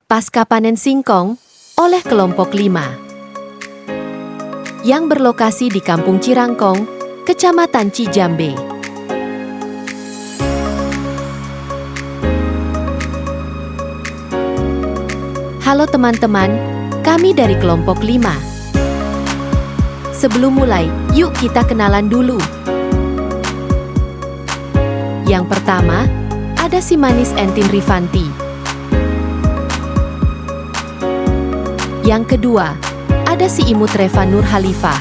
Pasca Panen Singkong oleh kelompok 5 yang berlokasi di Kampung Cirangkong, Kecamatan Cijambe. Halo teman-teman, kami dari kelompok 5. Sebelum mulai, yuk kita kenalan dulu. Yang pertama, ada si manis Entin Rifanti. Yang kedua, ada si imut Reva Nur Halifah.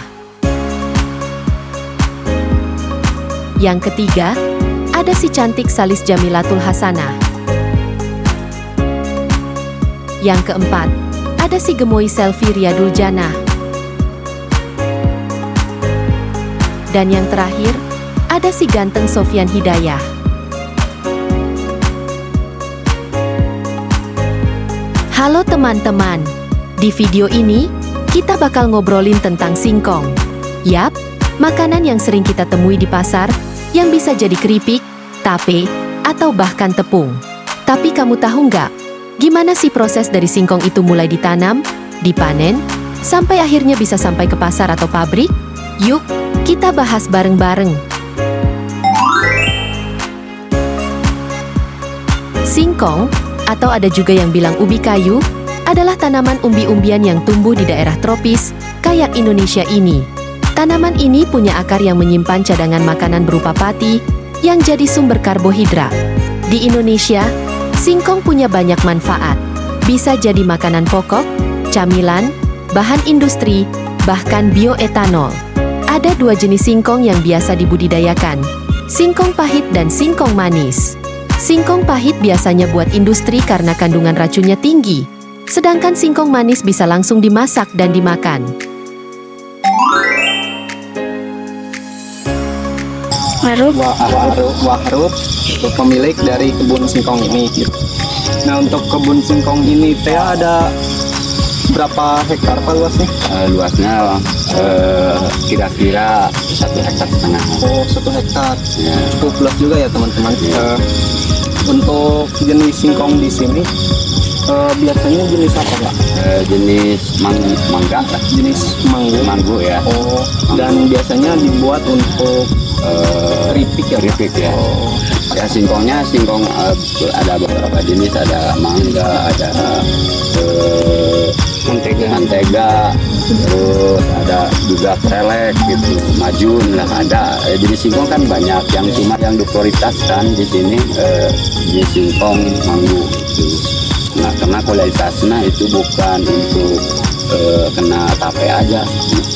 Yang ketiga, ada si cantik Salis Jamilatul Hasanah. Yang keempat, ada si gemoy Selvi Riyadul Janah. Dan yang terakhir, ada si ganteng Sofyan Hidayah. Halo teman-teman, di video ini, kita bakal ngobrolin tentang singkong. Yap, makanan yang sering kita temui di pasar, yang bisa jadi keripik, tape, atau bahkan tepung. Tapi kamu tahu nggak, gimana sih proses dari singkong itu mulai ditanam, dipanen, sampai akhirnya bisa sampai ke pasar atau pabrik? Yuk, kita bahas bareng-bareng. Singkong, atau ada juga yang bilang ubi kayu, adalah tanaman umbi-umbian yang tumbuh di daerah tropis, kayak Indonesia ini. Tanaman ini punya akar yang menyimpan cadangan makanan berupa pati, yang jadi sumber karbohidrat. Di Indonesia, singkong punya banyak manfaat. Bisa jadi makanan pokok, camilan, bahan industri, bahkan bioetanol. Ada dua jenis singkong yang biasa dibudidayakan, singkong pahit dan singkong manis. Singkong pahit biasanya buat industri karena kandungan racunnya tinggi, sedangkan singkong manis bisa langsung dimasak dan dimakan. Wahruf, pemilik dari kebun singkong ini. Nah, untuk kebun singkong ini teh ada berapa hektar Pak luasnya? Luasnya kira-kira 1,5 hektar. Oh, 1 hektar. Ya. Cukup luas juga ya teman-teman. Ya. Untuk jenis singkong di sini biasanya jenis apa Pak? Jenis mangga lah. Jenis manggo ya. Oh, dan biasanya dibuat untuk keripik ya Pak? Keripik ya. Oh. Ya, singkongnya ada beberapa jenis, ada mangga, ada mentega, terus ada juga prelek gitu, majun lah ada. Jadi singkong kan banyak, yang cuma yang diprioritaskan di sini di singkong manggu gitu. Nah, karena kualitasnya itu bukan untuk kena tape aja,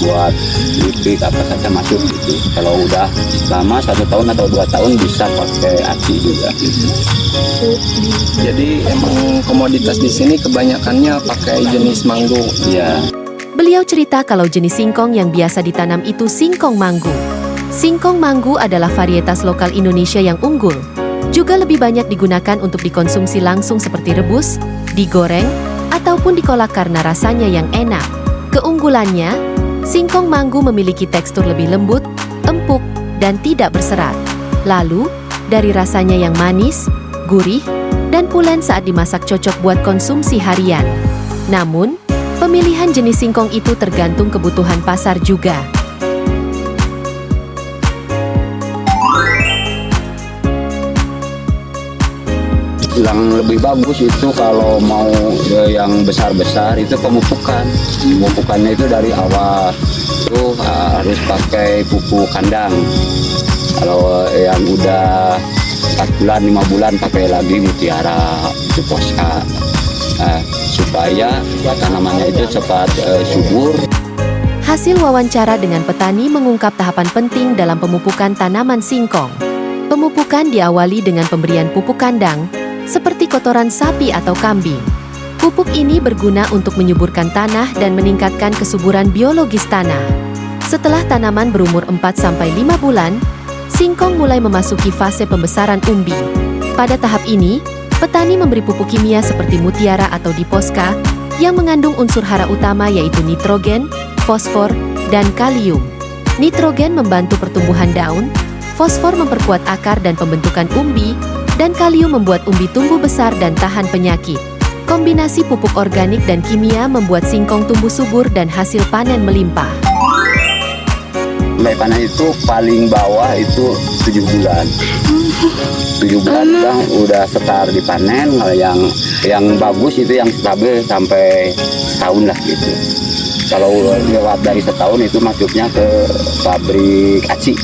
buat keripik apa saja masuk gitu. Kalau udah lama 1 tahun atau 2 tahun bisa pakai aci juga gitu. Jadi emang komoditas di sini kebanyakannya pakai jenis manggo. Iya. Beliau cerita kalau jenis singkong yang biasa ditanam itu singkong manggu. Singkong manggu adalah varietas lokal Indonesia yang unggul. Juga lebih banyak digunakan untuk dikonsumsi langsung seperti rebus, digoreng, ataupun dikolak karena rasanya yang enak. Keunggulannya, singkong manggu memiliki tekstur lebih lembut, empuk, dan tidak berserat. Lalu, dari rasanya yang manis, gurih, dan pulen saat dimasak cocok buat konsumsi harian. Namun, pemilihan jenis singkong itu tergantung kebutuhan pasar juga. Yang lebih bagus itu kalau mau yang besar-besar itu pemupukan. Pemupukannya itu dari awal itu harus pakai pupuk kandang. Kalau yang udah 4 bulan, 5 bulan pakai lagi mutiara, itu poska. Supaya tanamannya itu cepat subur. Hasil wawancara dengan petani mengungkap tahapan penting dalam pemupukan tanaman singkong. Pemupukan diawali dengan pemberian pupuk kandang, seperti kotoran sapi atau kambing. Pupuk ini berguna untuk menyuburkan tanah dan meningkatkan kesuburan biologis tanah. Setelah tanaman berumur 4-5 bulan, singkong mulai memasuki fase pembesaran umbi. Pada tahap ini, petani memberi pupuk kimia seperti mutiara atau diposka, yang mengandung unsur hara utama yaitu nitrogen, fosfor, dan kalium. Nitrogen membantu pertumbuhan daun, fosfor memperkuat akar dan pembentukan umbi, dan kalium membuat umbi tumbuh besar dan tahan penyakit. Kombinasi pupuk organik dan kimia membuat singkong tumbuh subur dan hasil panen melimpah. Mulai panen itu paling bawah itu 7 bulan. 7 bulan udah setar dipanen. Yang bagus itu yang stabil sampai setahun lah gitu. Kalau lewat dari setahun itu masuknya ke pabrik aci.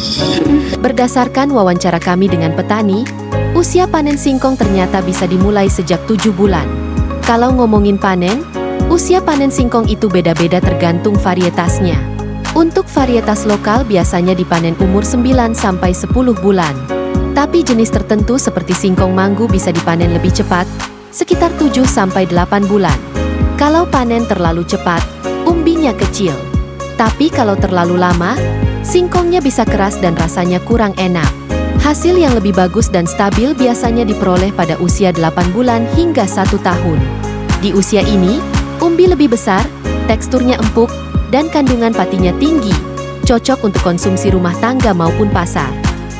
Berdasarkan wawancara kami dengan petani, usia panen singkong ternyata bisa dimulai sejak 7 bulan. Kalau ngomongin panen, usia panen singkong itu beda-beda tergantung varietasnya. Untuk varietas lokal biasanya dipanen umur 9 sampai 10 bulan. Tapi jenis tertentu seperti singkong manggu bisa dipanen lebih cepat, sekitar 7 sampai 8 bulan. Kalau panen terlalu cepat, umbinya kecil. Tapi kalau terlalu lama, singkongnya bisa keras dan rasanya kurang enak. Hasil yang lebih bagus dan stabil biasanya diperoleh pada usia 8 bulan hingga 1 tahun. Di usia ini, umbi lebih besar, teksturnya empuk, dan kandungan patinya tinggi, cocok untuk konsumsi rumah tangga maupun pasar.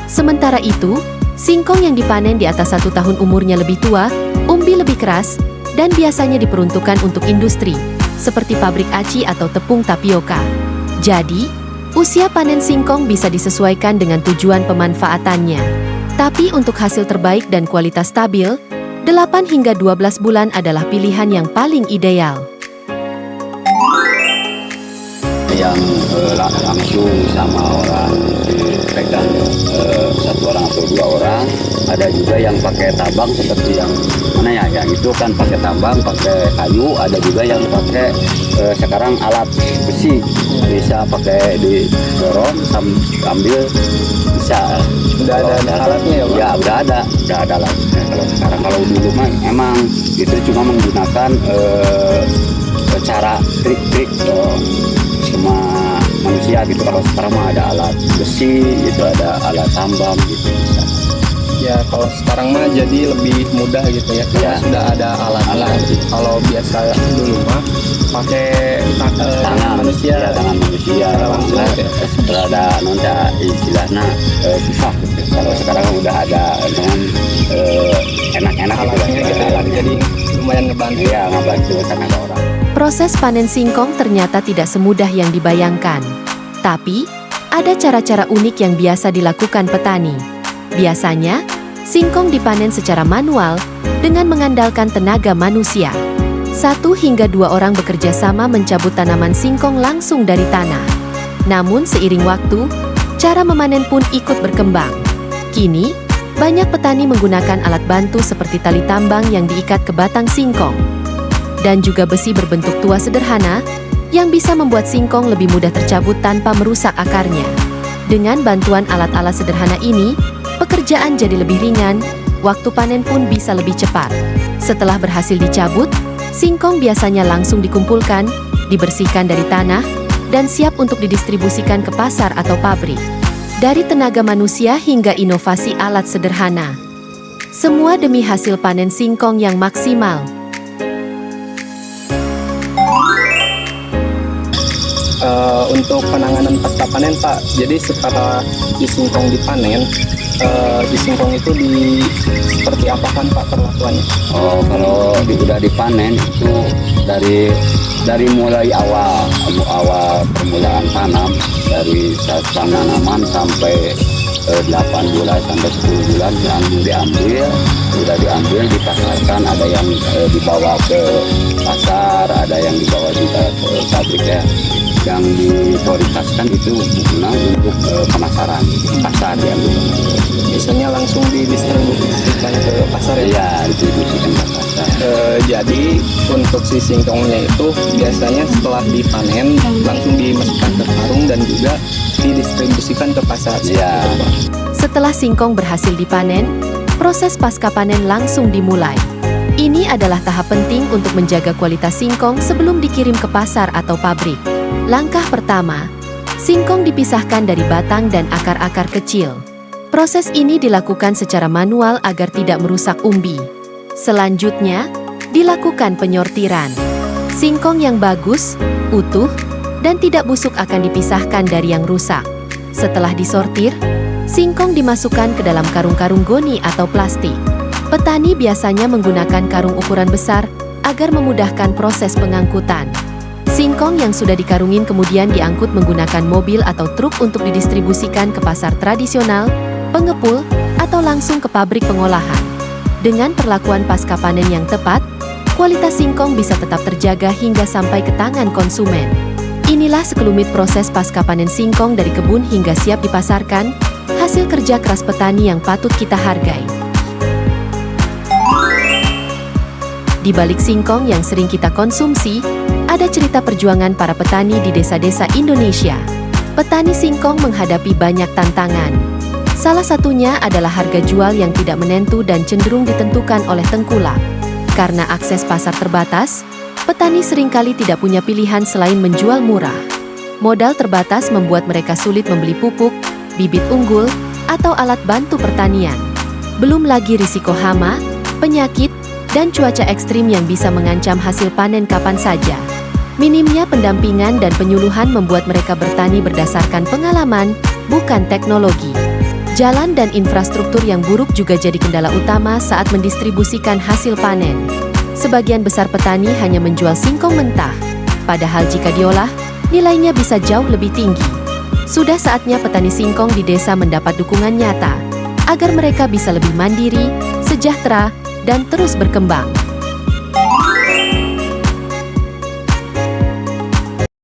Sementara itu, singkong yang dipanen di atas 1 tahun umurnya lebih tua, umbi lebih keras, dan biasanya diperuntukkan untuk industri, seperti pabrik aci atau tepung tapioka. Jadi, usia panen singkong bisa disesuaikan dengan tujuan pemanfaatannya. Tapi untuk hasil terbaik dan kualitas stabil, 8 hingga 12 bulan adalah pilihan yang paling ideal. Yang langsung sama orang dipegang 1 orang atau 2 orang. Ada juga yang pakai tabang seperti yang mana ya, yang itu kan pakai tabang, pakai kayu. Ada juga yang pakai sekarang alat besi, bisa pakai didorong sambil bisa. Udah ada alatnya ya, Pak? Ya udah ada alatnya. Kalau sekarang, kalau dulu mah emang itu cuma menggunakan cara trik-trik cuma manusia gitu. Kalau sekarang mah ada alat besi, itu ada alat tambang gitu bisa. Ya kalau sekarang mah jadi lebih mudah gitu ya, karena Ya. sudah ada alatnya. Kalau biasa dulu mah pakai Tangan manusia. ya, tangan manusia Langsung nah, ya. setelah ada nonca istilahnya susah gitu. Kalau sekarang udah ada dengan enak-enak gitu Alatnya lah, gitu ya, alatnya. jadi lumayan ngebantu. Iya, ngebantu tenaga orang. Proses panen singkong ternyata tidak semudah yang dibayangkan. Tapi, ada cara-cara unik yang biasa dilakukan petani. Biasanya, singkong dipanen secara manual dengan mengandalkan tenaga manusia. 1 hingga 2 orang bekerja sama mencabut tanaman singkong langsung dari tanah. Namun seiring waktu, cara memanen pun ikut berkembang. Kini, banyak petani menggunakan alat bantu seperti tali tambang yang diikat ke batang singkong. Dan juga besi berbentuk tua sederhana, yang bisa membuat singkong lebih mudah tercabut tanpa merusak akarnya. Dengan bantuan alat-alat sederhana ini, pekerjaan jadi lebih ringan, waktu panen pun bisa lebih cepat. Setelah berhasil dicabut, singkong biasanya langsung dikumpulkan, dibersihkan dari tanah, dan siap untuk didistribusikan ke pasar atau pabrik. Dari tenaga manusia hingga inovasi alat sederhana. Semua demi hasil panen singkong yang maksimal. Untuk penanganan pasca panen, Pak, jadi setelah si singkong dipanen, si singkong itu seperti apa kan Pak perlakuannya? Oh, kalau udah dipanen itu dari mulai awal permulaan tanam, dari saat penanaman sampai 8 bulan sampai 10 bulan yang udah diambil dipasarkan. Ada yang dibawa ke pasar, ada yang dibawa juga ke pabrik ya. Yang diprioritaskan itu guna untuk pemasaran pasar ya. Biasanya langsung didistribusikan ke pasar ya? Iya, distribusikan ke pasar. Jadi untuk si singkongnya itu biasanya setelah dipanen langsung dimasukkan ke karung dan juga didistribusikan ke pasar. Iya. Seperti itu, Pak. Setelah singkong berhasil dipanen, proses pasca panen langsung dimulai. Ini adalah tahap penting untuk menjaga kualitas singkong sebelum dikirim ke pasar atau pabrik. Langkah pertama, singkong dipisahkan dari batang dan akar-akar kecil. Proses ini dilakukan secara manual agar tidak merusak umbi. Selanjutnya, dilakukan penyortiran. Singkong yang bagus, utuh, dan tidak busuk akan dipisahkan dari yang rusak. Setelah disortir, singkong dimasukkan ke dalam karung-karung goni atau plastik. Petani biasanya menggunakan karung ukuran besar agar memudahkan proses pengangkutan. Singkong yang sudah dikarungin kemudian diangkut menggunakan mobil atau truk untuk didistribusikan ke pasar tradisional, pengepul, atau langsung ke pabrik pengolahan. Dengan perlakuan pasca panen yang tepat, kualitas singkong bisa tetap terjaga hingga sampai ke tangan konsumen. Inilah sekelumit proses pasca panen singkong dari kebun hingga siap dipasarkan, hasil kerja keras petani yang patut kita hargai. Di balik singkong yang sering kita konsumsi, ada cerita perjuangan para petani di desa-desa Indonesia. Petani singkong menghadapi banyak tantangan. Salah satunya adalah harga jual yang tidak menentu dan cenderung ditentukan oleh tengkulak. Karena akses pasar terbatas, petani seringkali tidak punya pilihan selain menjual murah. Modal terbatas membuat mereka sulit membeli pupuk, bibit unggul, atau alat bantu pertanian. Belum lagi risiko hama, penyakit, dan cuaca ekstrim yang bisa mengancam hasil panen kapan saja. Minimnya pendampingan dan penyuluhan membuat mereka bertani berdasarkan pengalaman, bukan teknologi. Jalan dan infrastruktur yang buruk juga jadi kendala utama saat mendistribusikan hasil panen. Sebagian besar petani hanya menjual singkong mentah, padahal jika diolah, nilainya bisa jauh lebih tinggi. Sudah saatnya petani singkong di desa mendapat dukungan nyata, agar mereka bisa lebih mandiri, sejahtera, dan terus berkembang.